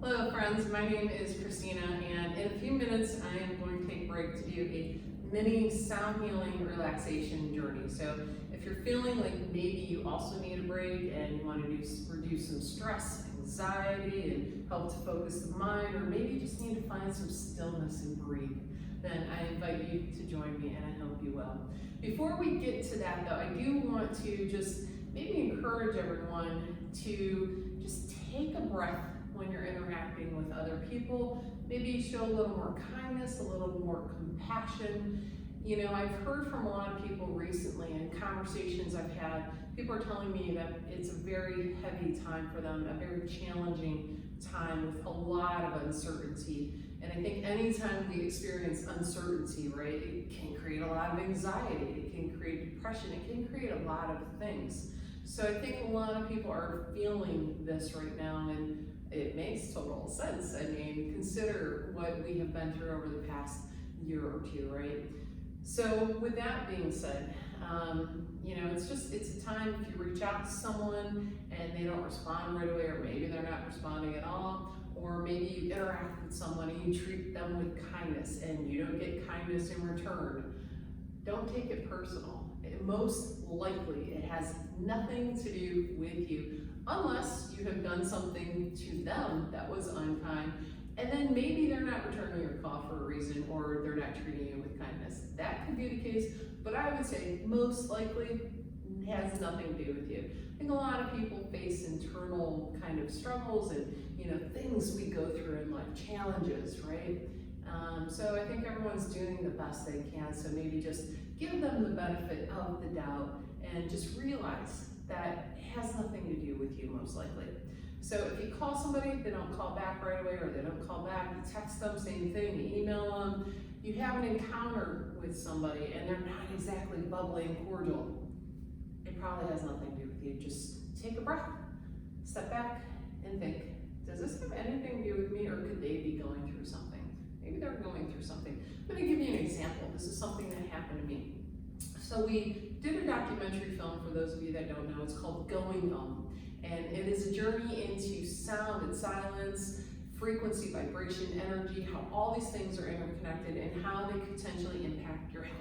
Hello friends, my name is Christina, and in a few minutes I am going to take a break to do a mini sound healing relaxation journey. So if you're feeling like maybe you also need a break and you want to reduce some stress, anxiety, and help to focus the mind, or maybe you just need to find some stillness and breathe, then I invite you to join me and I hope you will. Before we get to that though, I do want to just maybe encourage everyone to just take a breath when you're interacting with other people. Maybe show a little more kindness, a little more compassion. You know, I've heard from a lot of people recently in conversations I've had, people are telling me that it's a very heavy time for them, a very challenging time with a lot of uncertainty. And I think anytime we experience uncertainty, right, it can create a lot of anxiety, it can create depression, it can create a lot of things. So I think a lot of people are feeling this right now, and it makes total sense. I mean, consider what we have been through over the past year or two, right? So with that being said, you know, it's a time if you reach out to someone and they don't respond right away, or maybe they're not responding at all, or maybe you interact with someone and you treat them with kindness and you don't get kindness in return. Don't take it personal. Most likely it has nothing to do with you, unless you have done something to them that was unkind, and then maybe they're not returning your call for a reason, or they're not treating you with kindness. That could be the case, but I would say most likely it has nothing to do with you. I think a lot of people face internal kind of struggles and, you know, things we go through in life, challenges, right? So I think everyone's doing the best they can, so maybe just give them the benefit of the doubt and just realize that it has nothing to do with you, most likely. So if you call somebody, they don't call back right away, or they don't call back, you text them, same thing, you email them, you have an encounter with somebody and they're not exactly bubbly and cordial, it probably has nothing to do with you. Just take a breath, step back and think, does this have anything to do with me, or could they be going through something? Maybe they're going through something. I'm gonna give you an example. This is something that happened to me. So we did a documentary film, for those of you that don't know, it's called Going and it is a journey into sound and silence, frequency, vibration, energy, how all these things are interconnected and how they could potentially impact your health.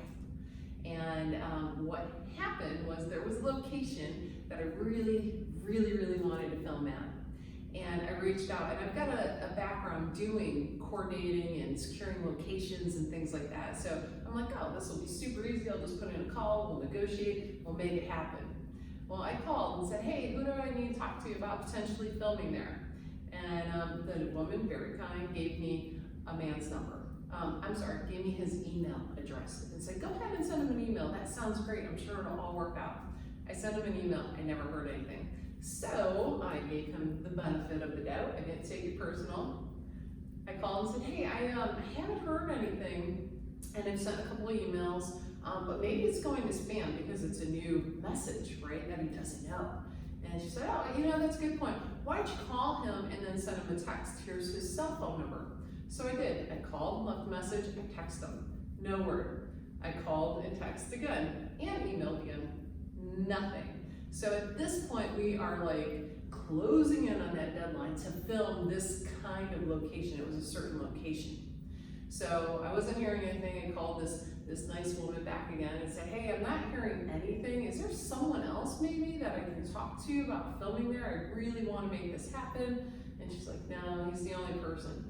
And what happened was there was a location that I really wanted to film at. And I reached out, and I've got a background doing coordinating and securing locations and things like that. So I'm like, oh, this will be super easy. I'll just put in a call, we'll negotiate, we'll make it happen. Well, I called and said, hey, who do I need to talk to about potentially filming there? And the woman, very kind, gave me a man's number. Gave me his email address and said, go ahead and send him an email. That sounds great. I'm sure it'll all work out. I sent him an email. I never heard anything. So I gave him the benefit of the doubt. I didn't take it personal. I called and said, hey, I haven't heard anything, and I've sent a couple of emails, but maybe it's going to spam because it's a new message, right, that he doesn't know. And she said, oh, you know, that's a good point. Why don't you call him and then send him a text? Here's his cell phone number. So I did. I called, left a message, I texted him. No word. I called and texted again and emailed again. Nothing. So at this point, we are like closing in on that deadline to film this kind of location. It was a certain location. So I wasn't hearing anything. I called this nice woman back again and said, hey, I'm not hearing anything. Is there someone else maybe that I can talk to about filming there? I really want to make this happen. And she's like, no, he's the only person.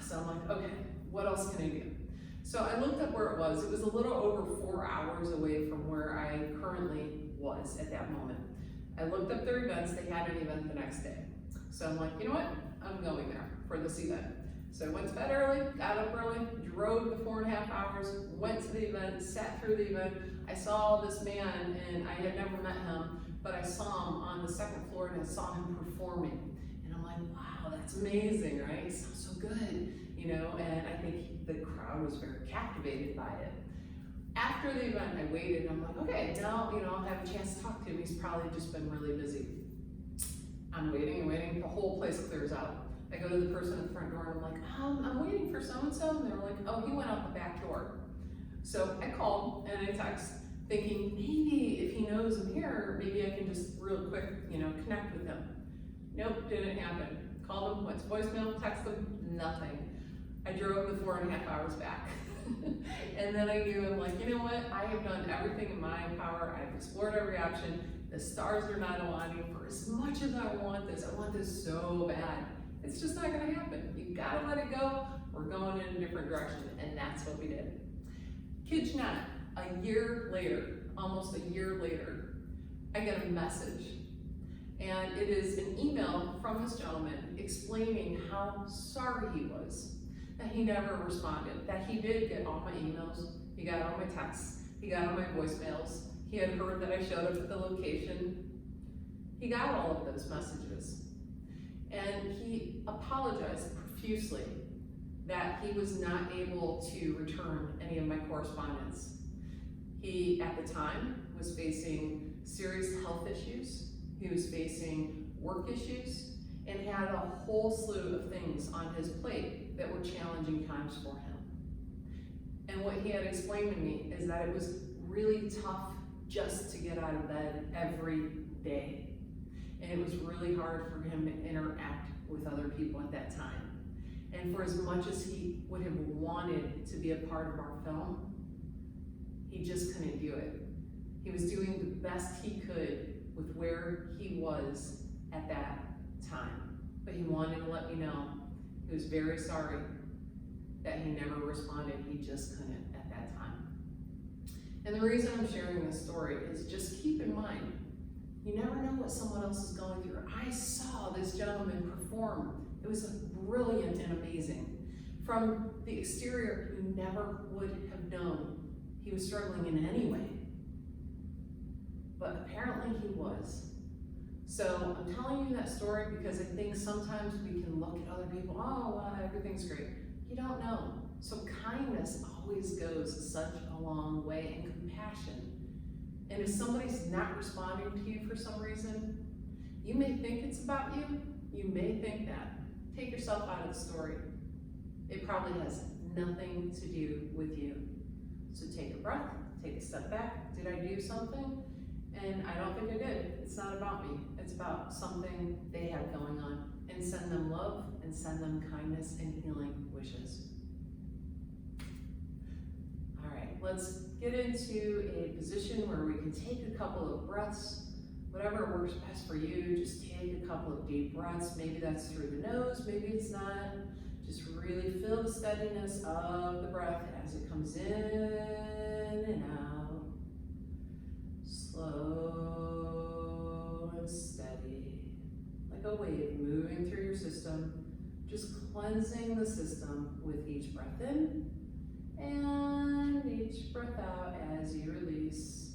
So I'm like, okay, what else can I do? So I looked up where it was. It was a little over 4 hours away from where I currently was at that moment. I looked up their events. They had an event the next day. So I'm like, you know what? I'm going there for this event. So I went to bed early, got up early, drove the 4.5 hours, went to the event, sat through the event. I saw this man, and I had never met him, but I saw him on the second floor and I saw him performing. And I'm like, wow, that's amazing, right? He sounds so good, you know, and I think the crowd was very captivated by it. After the event, I waited, and I'm like, okay, now, you know, I'll have a chance to talk to him. He's probably just been really busy. I'm waiting and waiting, the whole place clears out. I go to the person at the front door, and I'm like, I'm waiting for so-and-so, and they were like, oh, he went out the back door. So I called, and I text, thinking, maybe if he knows I'm here, maybe I can just real quick, you know, connect with him. Nope, didn't happen. Called him, went to voicemail, texted him, nothing. I drove the 4.5 hours back. And then I knew, I'm like, you know what? I have done everything in my power. I've explored every option. The stars are not aligning for as much as I want this. I want this so bad. It's just not gonna happen. You gotta let it go. We're going in a different direction. And that's what we did. Kid you not, a year later, almost a year later, I get a message. And it is an email from this gentleman explaining how sorry he was that he never responded, that he did get all my emails, he got all my texts, he got all my voicemails, he had heard that I showed up at the location, he got all of those messages. And he apologized profusely that he was not able to return any of my correspondence. He, at the time, was facing serious health issues, he was facing work issues, and had a whole slew of things on his plate that were challenging times for him. And what he had explained to me is that it was really tough just to get out of bed every day. And it was really hard for him to interact with other people at that time. And for as much as he would have wanted to be a part of our film, he just couldn't do it. He was doing the best he could with where he was at that time. But he wanted to let me know he was very sorry that he never responded. He just couldn't at that time. And the reason I'm sharing this story is just keep in mind, you never know what someone else is going through. I saw this gentleman perform. It was brilliant and amazing. From the exterior, you never would have known he was struggling in any way. But apparently he was. So I'm telling you that story because I think sometimes we can look at other people, oh, well, everything's great. You don't know. So kindness always goes such a long way, and compassion. And if somebody's not responding to you for some reason, you may think it's about you. You may think that. Take yourself out of the story. It probably has nothing to do with you. So take a breath, take a step back. Did I do something? And I don't think I did. It's not about me. It's about something they have going on. And send them love and send them kindness and healing wishes. All right, let's get into a position where we can take a couple of breaths. Whatever works best for you, just take a couple of deep breaths. Maybe that's through the nose, maybe it's not. Just really feel the steadiness of the breath as it comes in and out. Slow and steady, like a wave moving through your system, just cleansing the system with each breath in and each breath out as you release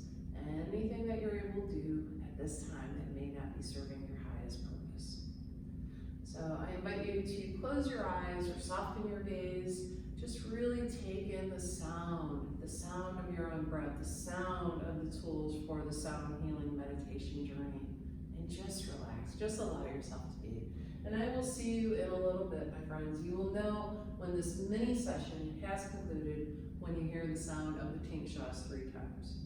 anything that you're able to do at this time that may not be serving your highest purpose. So I invite you to close your eyes or soften your gaze. Just really take in the sound of your own breath, the sound of the tools for the sound healing meditation journey. And just relax, just allow yourself to be. And I will see you in a little bit, my friends. You will know when this mini session has concluded when you hear the sound of the tink shots 3 times.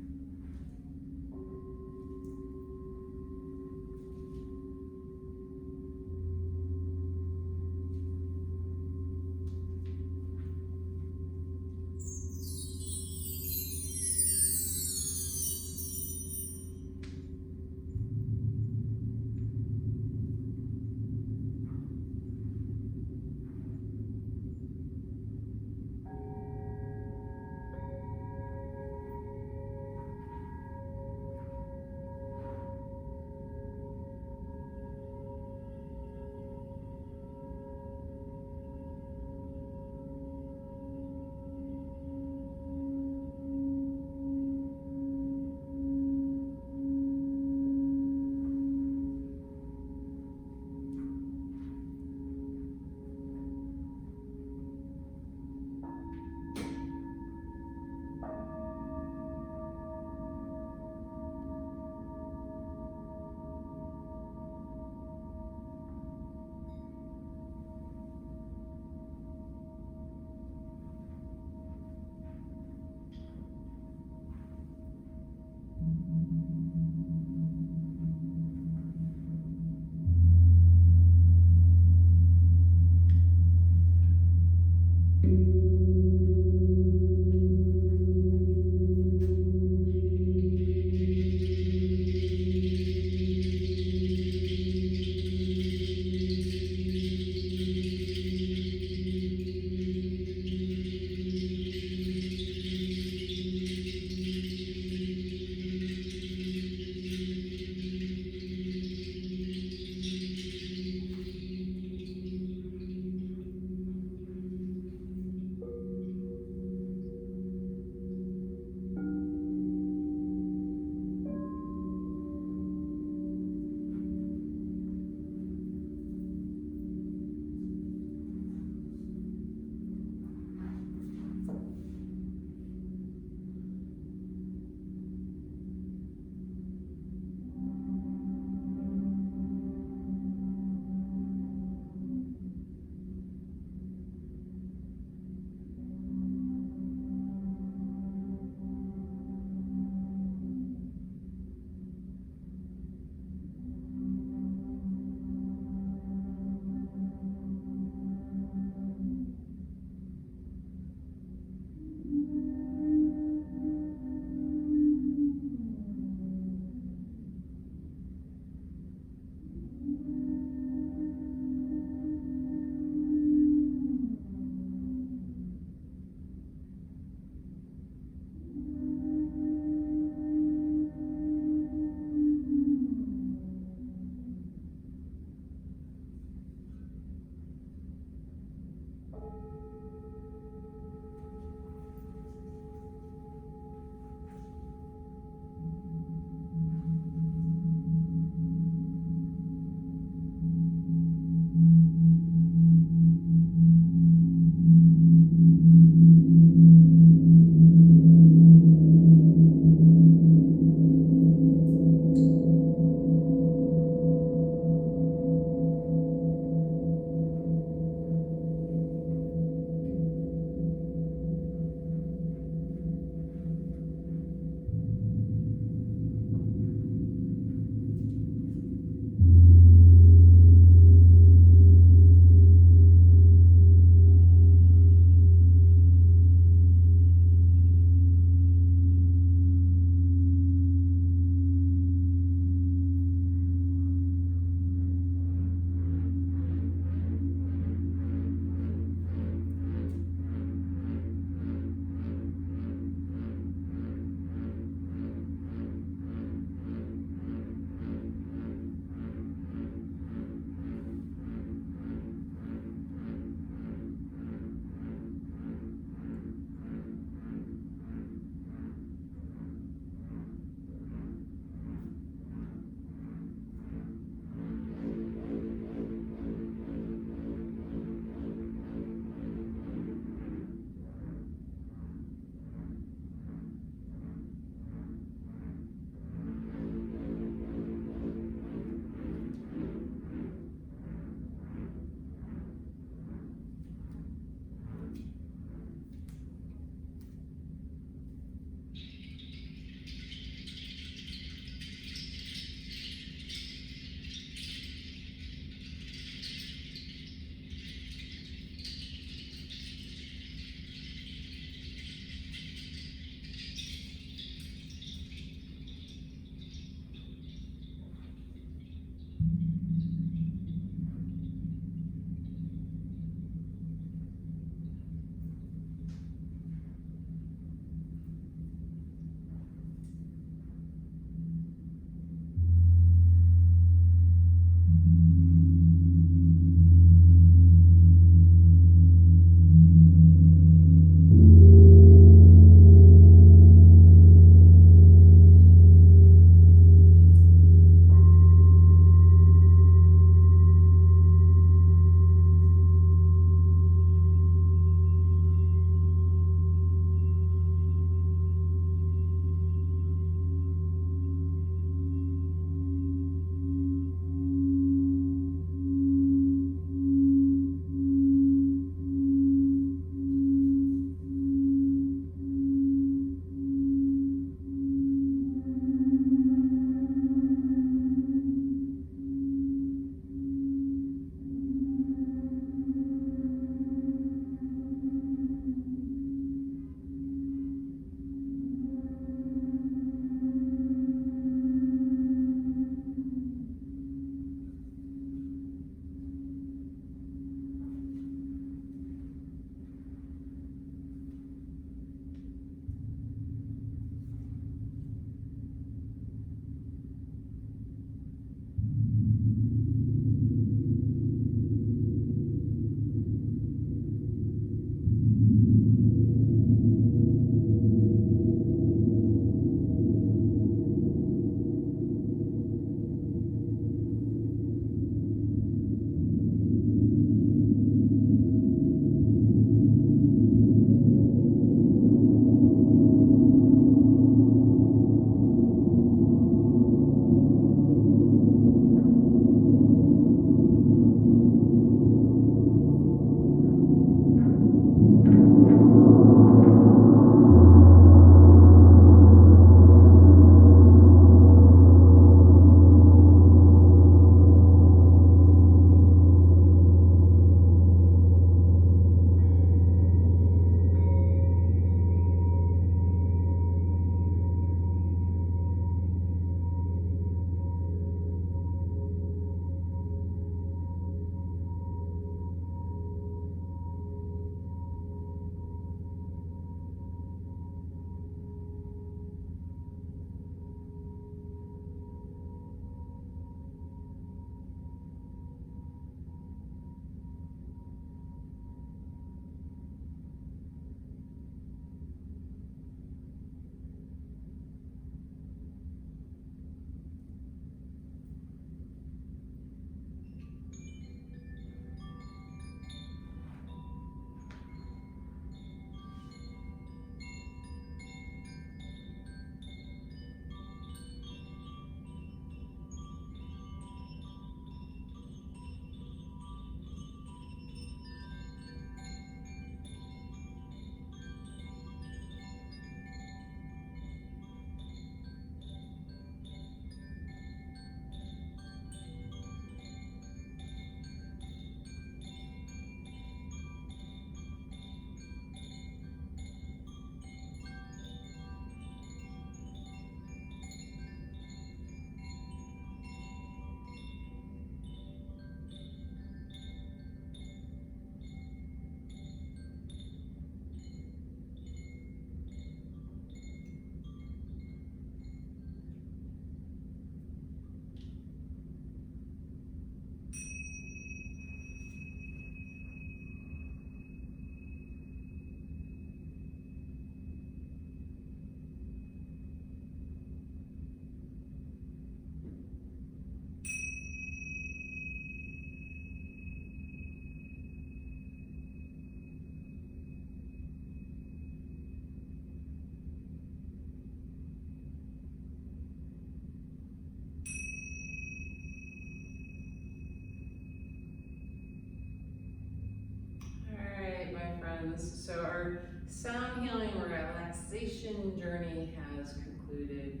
our sound healing relaxation journey has concluded.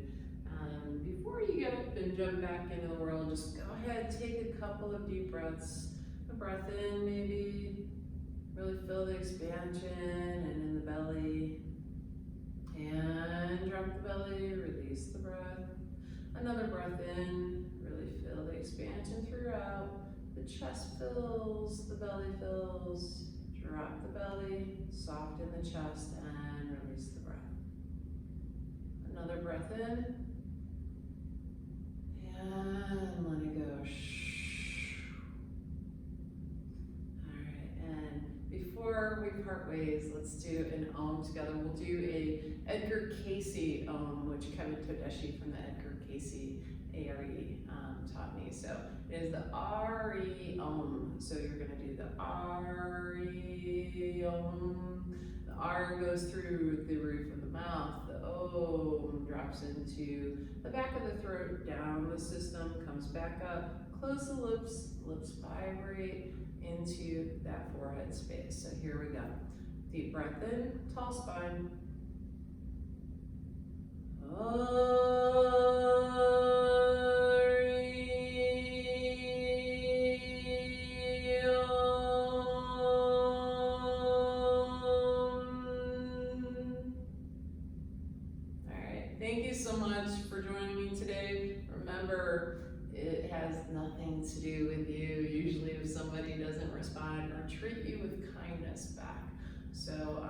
Before you get up and jump back into the world, just go ahead, take a couple of deep breaths. A breath in, maybe. Really feel the expansion and in the belly. And drop the belly, release the breath. Another breath in, really feel the expansion throughout. The chest fills, the belly fills. Drop the belly, soften the chest, and release the breath. Another breath in. And let it go. Alright, and before we part ways, let's do an Om together. We'll do a Edgar Casey Om, which Kevin Todeshi from the Edgar Casey ARE taught me. So it is the RE Om. So you're going to do the RE Om. The R goes through the roof of the mouth. The Om drops into the back of the throat, down the system, comes back up. Close the lips, lips vibrate into that forehead space. So here we go. Deep breath in, tall spine. Thank you so much for joining me today. Remember, it has nothing to do with you. Usually if somebody doesn't respond or treat you with kindness back. So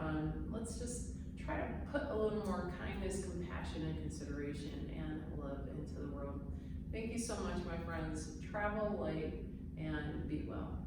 let's just try to put a little more kindness, compassion, and consideration and love into the world. Thank you so much, my friends. Travel light and be well.